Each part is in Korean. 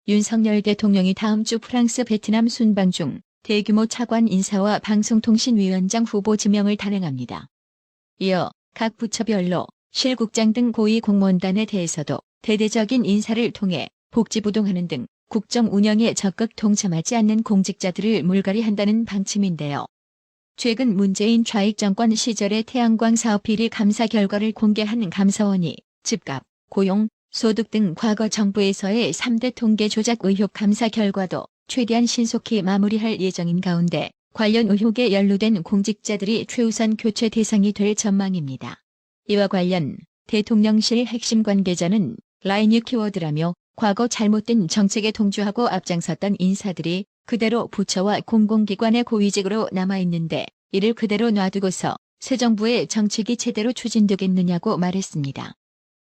윤석열 대통령이 다음 주 프랑스 베트남 순방 중 대규모 차관 인사와 방송통신위원장 후보 지명을 단행합니다. 이어 각 부처별로 실국장 등 고위 공무원단에 대해서도 대대적인 인사를 통해 복지부동하는 등 국정 운영에 적극 동참하지 않는 공직자들을 물갈이한다는 방침인데요. 최근 문재인 좌익 정권 시절의 태양광 사업 비리 감사 결과를 공개한 감사원이 집값, 고용, 소득 등 과거 정부에서의 3대 통계 조작 의혹 감사 결과도 최대한 신속히 마무리할 예정인 가운데 관련 의혹에 연루된 공직자들이 최우선 교체 대상이 될 전망입니다. 이와 관련 대통령실 핵심 관계자는 라인이 키워드라며 과거 잘못된 정책에 동조하고 앞장섰던 인사들이 그대로 부처와 공공기관의 고위직으로 남아있는데 이를 그대로 놔두고서 새 정부의 정책이 제대로 추진되겠느냐고 말했습니다.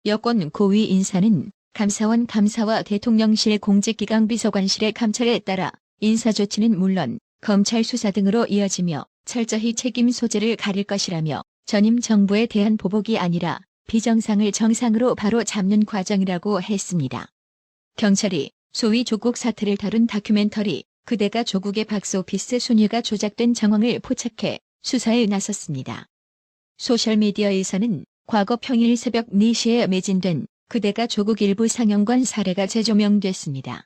여권 고위 인사는 감사원 감사와 대통령실 공직기강 비서관실의 감찰에 따라 인사조치는 물론 검찰 수사 등으로 이어지며 철저히 책임 소재를 가릴 것이라며 전임 정부에 대한 보복이 아니라 비정상을 정상으로 바로 잡는 과정이라고 했습니다. 경찰이 소위 조국 사태를 다룬 다큐멘터리 그대가 조국의 박스오피스 순위가 조작된 정황을 포착해 수사에 나섰습니다. 소셜미디어에서는 과거 평일 새벽 4시에 매진된 그대가 조국 일부 상영관 사례가 재조명됐습니다.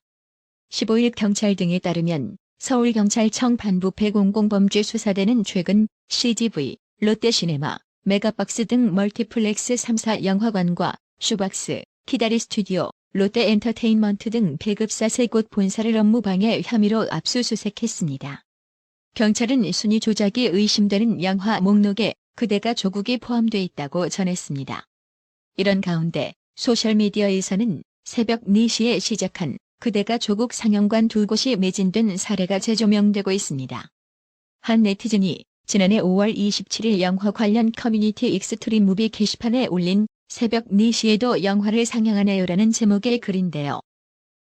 15일 경찰 등에 따르면 서울경찰청 반부패 공공범죄수사대는 최근 CGV, 롯데시네마, 메가박스 등 멀티플렉스 3사 영화관과 슈박스, 키다리 스튜디오, 롯데엔터테인먼트 등 배급사 3곳 본사를 업무방해 혐의로 압수수색했습니다. 경찰은 순위 조작이 의심되는 영화 목록에 그대가 조국이 포함돼 있다고 전했습니다. 이런 가운데 소셜미디어에서는 새벽 4시에 시작한 그대가 조국 상영관 2곳이 매진된 사례가 재조명되고 있습니다. 한 네티즌이 지난해 5월 27일 영화 관련 커뮤니티 익스트림 무비 게시판에 올린 새벽 4시에도 영화를 상영하네요라는 제목의 글인데요.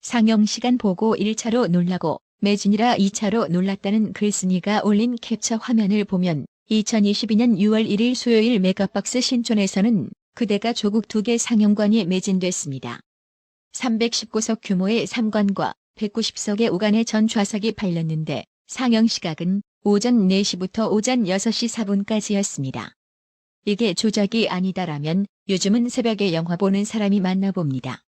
상영시간 보고 1차로 놀라고 매진이라 2차로 놀랐다는 글쓴이가 올린 캡처 화면을 보면 2022년 6월 1일 수요일 메가박스 신촌에서는 그대가 조국 2개 상영관이 매진됐습니다. 319석 규모의 3관과 190석의 5관의 전 좌석이 팔렸는데 상영 시각은 오전 4시부터 오전 6시 4분까지였습니다. 이게 조작이 아니다라면 요즘은 새벽에 영화 보는 사람이 많나 봅니다.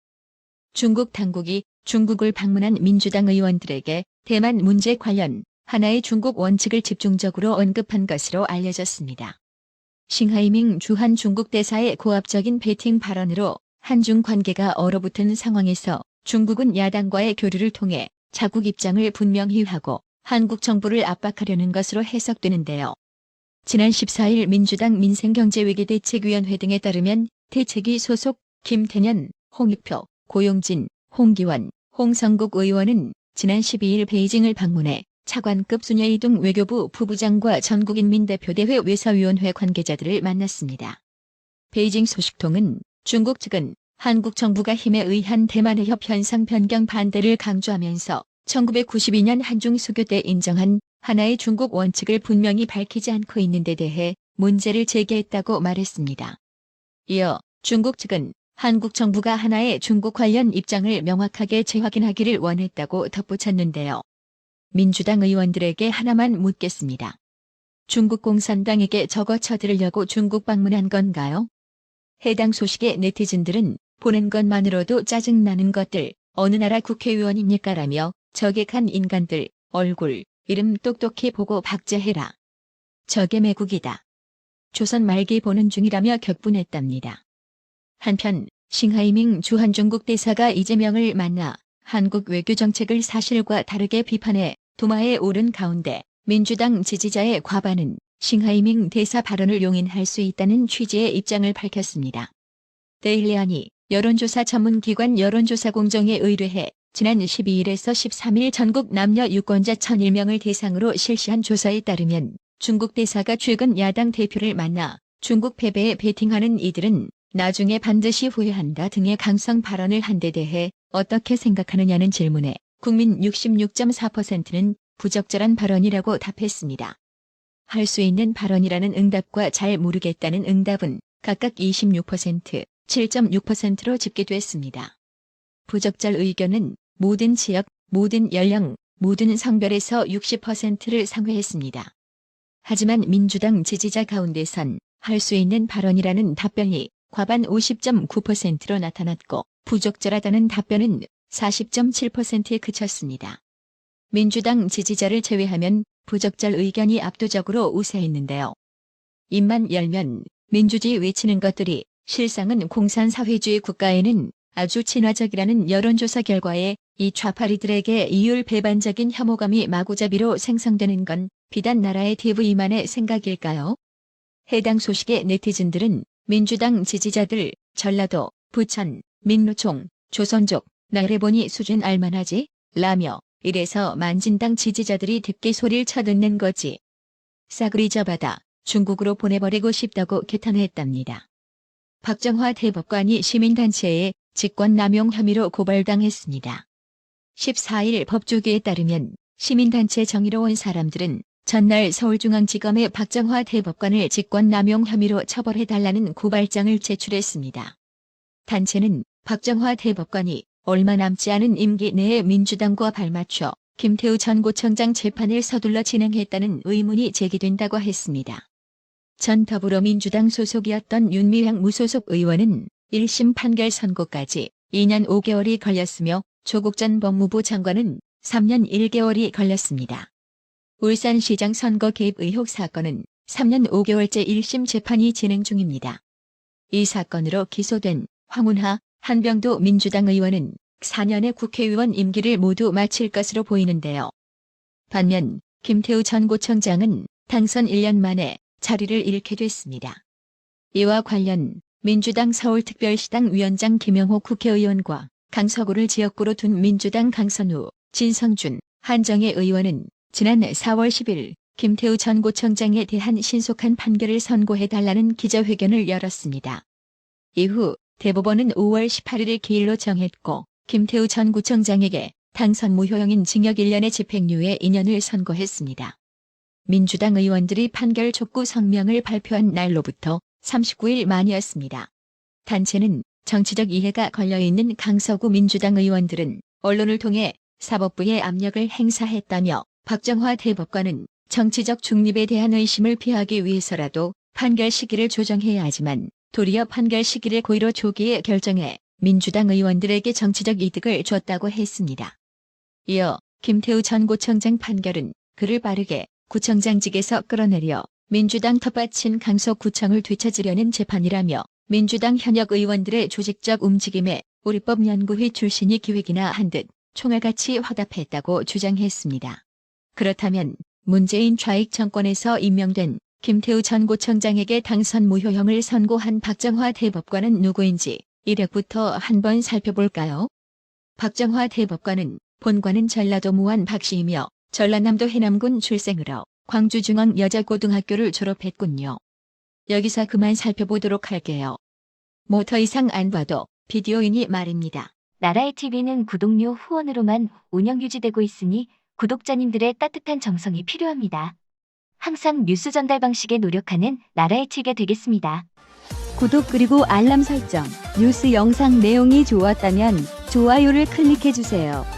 중국 당국이 중국을 방문한 민주당 의원들에게 대만 문제 관련 하나의 중국 원칙을 집중적으로 언급한 것으로 알려졌습니다. 싱하이밍 주한 중국 대사의 고압적인 베팅 발언으로 한중 관계가 얼어붙은 상황에서 중국은 야당과의 교류를 통해 자국 입장을 분명히 하고 한국 정부를 압박하려는 것으로 해석되는데요. 지난 14일 민주당 민생경제위기대책위원회 등에 따르면 대책위 소속 김태년, 홍익표, 고용진, 홍기원, 홍성국 의원은 지난 12일 베이징을 방문해 차관급 순여이둥 외교부 부부장과 전국인민대표대회 외사위원회 관계자들을 만났습니다. 베이징 소식통은 중국 측은 한국 정부가 힘에 의한 대만 해협 현상 변경 반대를 강조하면서 1992년 한중 수교 때 인정한 하나의 중국 원칙을 분명히 밝히지 않고 있는 데 대해 문제를 제기했다고 말했습니다. 이어 중국 측은 한국 정부가 하나의 중국 관련 입장을 명확하게 재확인하기를 원했다고 덧붙였는데요. 민주당 의원들에게 하나만 묻겠습니다. 중국 공산당에게 적어 쳐들으려고 중국 방문한 건가요? 해당 소식에 네티즌들은 보는 것만으로도 짜증나는 것들, 어느 나라 국회의원입니까라며 저격한 인간들, 얼굴, 이름 똑똑히 보고 박제해라. 저게 매국이다. 조선 말기 보는 중이라며 격분했답니다. 한편 싱하이밍 주한 중국 대사가 이재명을 만나 한국 외교정책을 사실과 다르게 비판해 도마에 오른 가운데 민주당 지지자의 과반은 싱하이밍 대사 발언을 용인할 수 있다는 취지의 입장을 밝혔습니다. 데일리안이 여론조사 전문기관 여론조사공정에 의뢰해 지난 12일에서 13일 전국 남녀 유권자 1001명을 대상으로 실시한 조사에 따르면 중국 대사가 최근 야당 대표를 만나 중국 패배에 베팅하는 이들은 나중에 반드시 후회한다 등의 강성 발언을 한 데 대해 어떻게 생각하느냐는 질문에 국민 66.4%는 부적절한 발언이라고 답했습니다. 할 수 있는 발언이라는 응답과 잘 모르겠다는 응답은 각각 26%, 7.6%로 집계됐습니다. 부적절 의견은 모든 지역, 모든 연령, 모든 성별에서 60%를 상회했습니다. 하지만 민주당 지지자 가운데선 할 수 있는 발언이라는 답변이 과반 50.9%로 나타났고 부적절하다는 답변은 40.7%에 그쳤습니다. 민주당 지지자를 제외하면 부적절 의견이 압도적으로 우세했는데요. 입만 열면 민주주의 외치는 것들이 실상은 공산사회주의 국가에는 아주 친화적이라는 여론조사 결과에 이 좌파리들에게 이율 배반적인 혐오감이 마구잡이로 생성되는 건 비단 나라의 TV만의 생각일까요? 해당 소식에 네티즌들은 민주당 지지자들 전라도, 부천, 민노총, 조선족, 나래보니 수준 알만하지? 라며 이래서 만진당 지지자들이 듣게 소리를 쳐듣는 거지. 싸그리 접어다 중국으로 보내버리고 싶다고 개탄했답니다. 박정화 대법관이 시민단체에 직권남용 혐의로 고발당했습니다. 14일 법조계에 따르면 시민단체 정의로운 사람들은 전날 서울중앙지검에 박정화 대법관을 직권남용 혐의로 처벌해달라는 고발장을 제출했습니다. 단체는 박정화 대법관이 얼마 남지 않은 임기 내에 민주당과 발맞춰 김태우 전 고청장 재판을 서둘러 진행했다는 의문이 제기된다고 했습니다. 전 더불어민주당 소속이었던 윤미향 무소속 의원은 1심 판결 선고까지 2년 5개월이 걸렸으며 조국 전 법무부 장관은 3년 1개월이 걸렸습니다. 울산시장 선거 개입 의혹 사건은 3년 5개월째 1심 재판이 진행 중입니다. 이 사건으로 기소된 황운하, 한병도 민주당 의원은 4년의 국회의원 임기를 모두 마칠 것으로 보이는데요. 반면 김태우 전 고청장은 당선 1년 만에 자리를 잃게 됐습니다. 이와 관련 민주당 서울특별시당 위원장 김영호 국회의원과 강서구를 지역구로 둔 민주당 강선우, 진성준, 한정혜 의원은 지난 4월 10일 김태우 전 고청장에 대한 신속한 판결을 선고해달라는 기자회견을 열었습니다. 이후 대법원은 5월 18일을 기일로 정했고 김태우 전 구청장에게 당선 무효형인 징역 1년의 집행유예 2년을 선고했습니다. 민주당 의원들이 판결 촉구 성명을 발표한 날로부터 39일 만이었습니다. 단체는 정치적 이해가 걸려있는 강서구 민주당 의원들은 언론을 통해 사법부에 압력을 행사했다며 박정화 대법관은 정치적 중립에 대한 의심을 피하기 위해서라도 판결 시기를 조정해야 하지만 도리어 판결 시기를 고의로 조기에 결정해 민주당 의원들에게 정치적 이득을 줬다고 했습니다. 이어 김태우 전 고청장 판결은 그를 빠르게 구청장직에서 끌어내려 민주당 텃밭인 강서구청을 되찾으려는 재판이라며 민주당 현역 의원들의 조직적 움직임에 우리법연구회 출신이 기획이나 한 듯 총알같이 화답했다고 주장했습니다. 그렇다면 문재인 좌익 정권에서 임명된 김태우 전 고청장에게 당선 무효형을 선고한 박정화 대법관은 누구인지 이력부터 한번 살펴볼까요? 박정화 대법관은 본관은 전라도 무안 박씨이며 전라남도 해남군 출생으로 광주중앙여자고등학교를 졸업했군요. 여기서 그만 살펴보도록 할게요. 뭐 더 이상 안 봐도 비디오이니 말입니다. 나라의 TV는 구독료 후원으로만 운영 유지되고 있으니 구독자님들의 따뜻한 정성이 필요합니다. 항상 뉴스 전달 방식에 노력하는 나라의 TV가 되겠습니다. 구독 그리고 알람 설정, 뉴스 영상 내용이 좋았다면 좋아요를 클릭해주세요.